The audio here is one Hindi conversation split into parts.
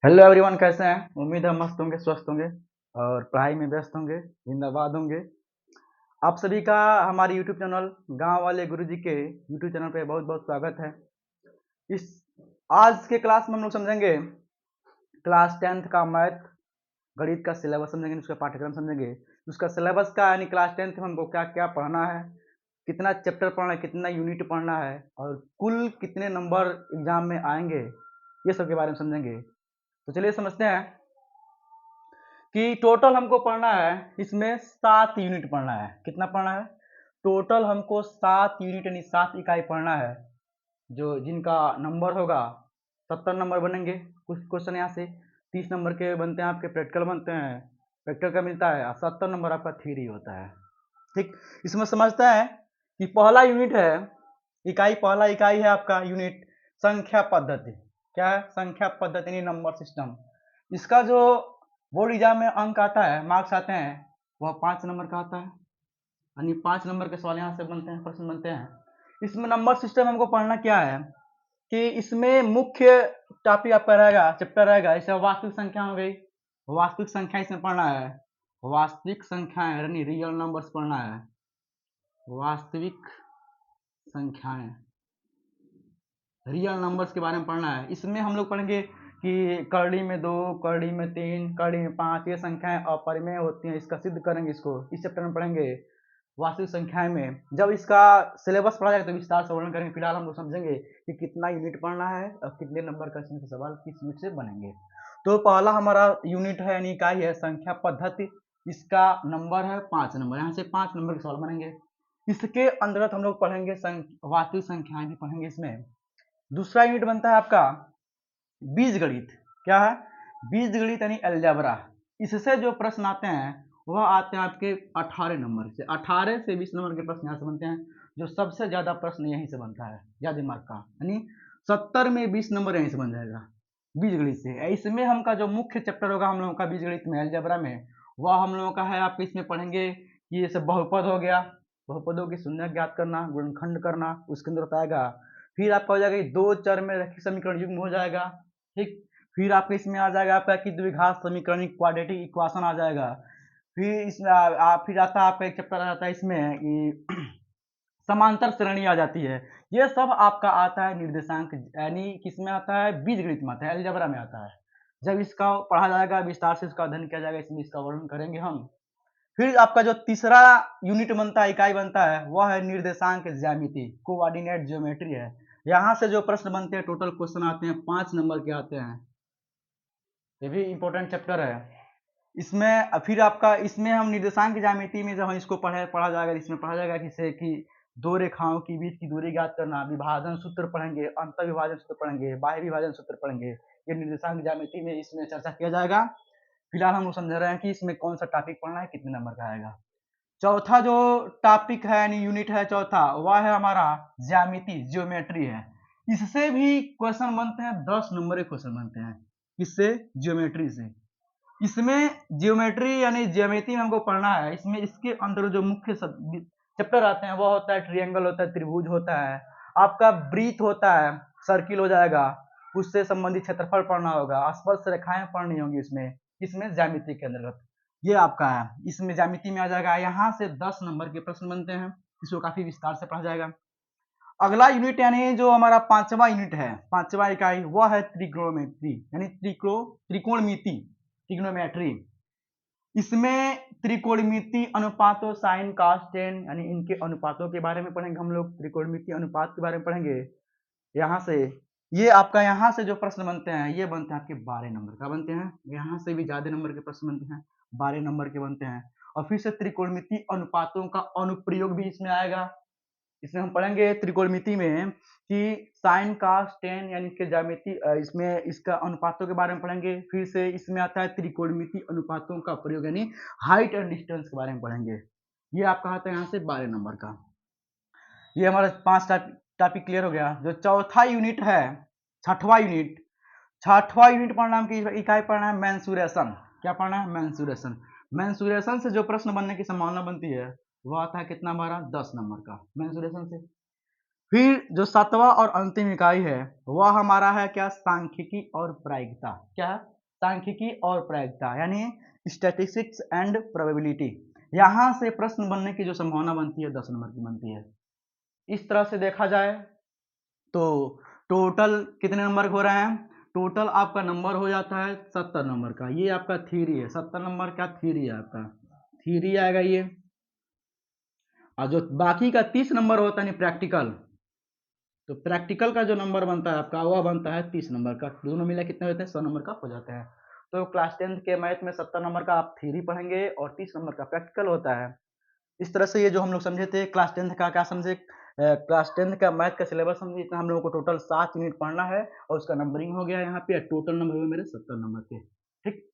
हेलो एवरीवन, कैसे हैं? उम्मीद है मस्त होंगे, स्वस्थ होंगे और पढ़ाई में व्यस्त होंगे, जिंदाबाद होंगे। आप सभी का हमारे यूट्यूब चैनल गांव वाले गुरुजी के यूट्यूब चैनल पे बहुत बहुत स्वागत है। इस आज के क्लास में हम लोग समझेंगे क्लास 10th का मैथ गणित का सिलेबस समझेंगे, उसका पाठ्यक्रम समझेंगे। उसका सिलेबस का यानी क्लास 10th में हमको क्या क्या पढ़ना है, कितना चैप्टर पढ़ना है, कितना यूनिट पढ़ना है और कुल कितने नंबर एग्जाम में आएंगे, ये सब के बारे में समझेंगे। तो चलिए समझते हैं कि टोटल हमको पढ़ना है, इसमें 7 यूनिट पढ़ना है। कितना पढ़ना है? टोटल हमको 7 यूनिट यानी 7 इकाई पढ़ना है, जो जिनका नंबर होगा 70 नंबर बनेंगे। कुछ क्वेश्चन यहाँ से 30 नंबर के बनते हैं, आपके प्रैक्टिकल बनते हैं, प्रैक्टिकल का मिलता है और 70 नंबर आपका थ्योरी होता है। ठीक, इसमें समझते हैं कि पहला यूनिट है इकाई, पहला इकाई है आपका यूनिट संख्या पद्धति। क्या है? संख्या पद्धति यानी नंबर सिस्टम। इसका जो बोर्ड एग्जाम में अंक आता है, मार्क्स आते हैं, वह 5 नंबर का आता है। यानी 5 नंबर के सवाल यहाँ से बनते हैं, प्रश्न बनते हैं। इसमें नंबर सिस्टम हमको पढ़ना क्या है कि इसमें मुख्य टॉपिक आपका रहेगा, चैप्टर रहेगा, जैसे वास्तविक संख्या हो गई, वास्तविक संख्या इसमें पढ़ना है। वास्तविक संख्याएं यानी रियल नंबर्स पढ़ना है, वास्तविक संख्याएं, रियल नंबर्स के बारे में पढ़ना है। इसमें हम लोग पढ़ेंगे कि करड़ी में 2, करड़ी में 3, करड़ी में 5 ये संख्याएं अपरिमेय होती हैं, इसका सिद्ध करेंगे। इसको इस चैप्टर में पढ़ेंगे। वास्तविक संख्याएं में जब इसका सिलेबस पढ़ा जाएगा तो विस्तार से वर्णन करेंगे। फिलहाल हम लोग समझेंगे कि कितना यूनिट पढ़ना है और कितने नंबर का इसमें से सवाल किस यूनिट से बनेंगे। तो पहला हमारा यूनिट है यानी इकाई है संख्या पद्धति। इसका नंबर है 5 नंबर, यहाँ से 5 नंबर के सवाल बनेंगे। इसके अंतर्गत हम लोग पढ़ेंगे वास्तविक संख्याएं भी पढ़ेंगे इसमें। दूसरा यूनिट बनता है आपका बीजगणित। क्या है? बीजगणित यानी अलजेब्रा। इससे जो प्रश्न आते हैं वह आते हैं आपके 18 नंबर से, 18 से 20 नंबर के प्रश्न यहाँ से बनते हैं। जो सबसे ज्यादा प्रश्न यहीं से बनता है, याद दिमाग का, यानी 70 में 20 नंबर यहीं से बन जाएगा बीजगणित से। इसमें हम का जो मुख्य चैप्टर होगा हम लोगों का बीजगणित में, अलजेब्रा में, वह हम लोगों का है आपके इसमें पढ़ेंगे कि जैसे बहुपद हो गया, बहुपदों की शून्य ज्ञात करना, गुणनखंड करना, उसके अंदर बताएगा। फिर आपका हो जाएगा दो चर में रैखिक समीकरण युग्म हो जाएगा। ठीक, फिर आपके इसमें आ जाएगा आपका कि द्विघात समीकरण, क्वाड्रेटिक इक्वेशन आ जाएगा। फिर इसमें फिर आता है आपका एक चैप्टर आ जाता है इसमें कि समांतर श्रेणी आ जाती है। ये सब आपका आता है निर्देशांक, यानी किसमें आता है? बीजगणित में आता है, अलजेब्रा में आता है। जब इसका पढ़ा जाएगा, विस्तार से इसका अध्ययन किया जाएगा, इसमें इसका वर्णन करेंगे हम। फिर आपका जो तीसरा यूनिट बनता है, इकाई बनता है, वह है निर्देशांक ज्यामिति, कोऑर्डिनेट ज्योमेट्री है। यहाँ से जो प्रश्न बनते हैं, टोटल क्वेश्चन आते हैं 5 नंबर के आते हैं। ये भी इंपॉर्टेंट चैप्टर है। इसमें फिर आपका इसमें हम निर्देशांक ज्यामिति में जब हम इसको पढ़ा जाएगा, इसमें पढ़ा जाएगा किसे कि दो रेखाओं के बीच की दूरी ज्ञात करना, विभाजन सूत्र पढ़ेंगे, अंतर विभाजन सूत्र पढ़ेंगे, बाह्य विभाजन सूत्र पढ़ेंगे। ये निर्देशांक ज्यामिति में इसमें चर्चा किया जाएगा। फिलहाल हम लोग समझ रहे हैं कि इसमें कौन सा टॉपिक पढ़ना है, कितने नंबर का आएगा। चौथा जो टॉपिक है यानी यूनिट है चौथा, वह है हमारा ज्यामिति, ज्योमेट्री है। इससे भी क्वेश्चन बनते हैं, 10 नंबर के क्वेश्चन बनते हैं। इससे ज्योमेट्री से, इसमें ज्योमेट्री यानी ज्यामिति में हमको पढ़ना है। इसमें इसके अंदर जो मुख्य चैप्टर आते हैं वह होता है ट्रायंगल होता है, त्रिभुज होता है, आपका वृत्त होता है, सर्किल हो जाएगा, उससे संबंधित क्षेत्रफल पढ़ना होगा, स्पर्श रेखाएं पढ़नी होंगी इसमें, इसमें ज्यामिति के अंतर्गत ये आपका है। इसमें ज्यामिति में आ जाएगा, यहाँ से 10 नंबर के प्रश्न बनते हैं, इसको काफी विस्तार से पढ़ा जाएगा। अगला यूनिट यानी जो हमारा पांचवा यूनिट है, पांचवा इकाई, वह है त्रिकोणमिति यानी त्रिकोणमिति, ट्रिग्नोमेट्री। इसमें त्रिकोणमिति अनुपातों, साइन, कॉस, टेन यानी इनके अनुपातों के बारे में पढ़ेंगे हम लोग, त्रिकोणमिति अनुपात के बारे में पढ़ेंगे। यहाँ से ये आपका यहाँ से जो प्रश्न बनते हैं ये बनते हैं आपके 12 नंबर का बनते हैं, यहाँ से भी ज्यादा नंबर के प्रश्न बनते हैं, 12 नंबर के बनते हैं। और फिर से त्रिकोणमिति अनुपातों का अनुप्रयोग भी इसमें आएगा। इसमें हम पढ़ेंगे त्रिकोणमिति में कि साइन, कॉस, टेन यानी इसके ज्यामिति, इसमें इसका अनुपातों के बारे में पढ़ेंगे। फिर से इसमें आता है त्रिकोणमिति अनुपातों का प्रयोग यानी हाइट एंड डिस्टेंस के बारे में पढ़ेंगे। ये आपका आता है यहाँ से 12 नंबर का। ये हमारा 5 टॉपिक क्लियर हो गया। जो चौथा यूनिट है, छठवां यूनिट, छठवां यूनिट पढ़ना है, इकाई पढ़ना है मेंसुरेशन। क्या पढ़ना है? मेंसुरेशन। मेंसुरेशन से जो प्रश्न बनने की संभावना बनती है वह आता है कितना हमारा? 10 नंबर का मेंसुरेशन से। फिर जो 7वां और अंतिम इकाई है वह हमारा है क्या, सांख्यिकी और प्रायिकता। क्या है? सांख्यिकी और प्रायिकता यानी स्टैटिस्टिक्स एंड प्रोबेबिलिटी। यहाँ से प्रश्न बनने की जो संभावना बनती है 10 नंबर की बनती है। इस तरह से देखा जाए तो टोटल कितने नंबर हो रहे हैं, टोटल आपका नंबर हो जाता है 70 नंबर का। ये आपका थ्योरी है, 70 नंबर का थ्योरी है आपका, थ्योरी आएगा ये। और जो बाकी का 30 नंबर होता है यानी प्रैक्टिकल, तो प्रैक्टिकल का जो नंबर बनता है आपका वह बनता है 30 नंबर का। दोनों मिला कितने होते हैं, 100 नंबर का हो जाते हैं। तो क्लास 10th के मैथ में 70 नंबर का आप थ्योरी पढ़ेंगे और 30 नंबर का प्रैक्टिकल होता है। इस तरह से ये जो हम लोग समझे थे क्लास 10th का, क्या समझे, क्लास 10th का मैथ का सिलेबस समझे। इतना हम लोगों को टोटल 7 यूनिट पढ़ना है और उसका नंबरिंग हो गया यहाँ पे। टोटल नंबर हुए मेरे 70 नंबर के। ठीक,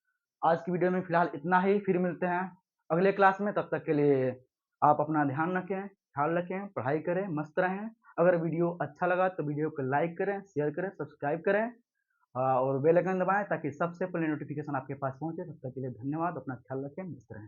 आज की वीडियो में फिलहाल इतना ही, फिर मिलते हैं अगले क्लास में। तब तक के लिए आप अपना ध्यान रखें, ख्याल रखें, पढ़ाई करें, मस्त रहें। अगर वीडियो अच्छा लगा तो वीडियो को लाइक करें, शेयर करें, सब्सक्राइब करें और बेल आइकन दबाएं ताकि सबसे पहले नोटिफिकेशन आपके पास पहुंचे। तब तक के लिए धन्यवाद, अपना ख्याल रखें, मस्त रहें।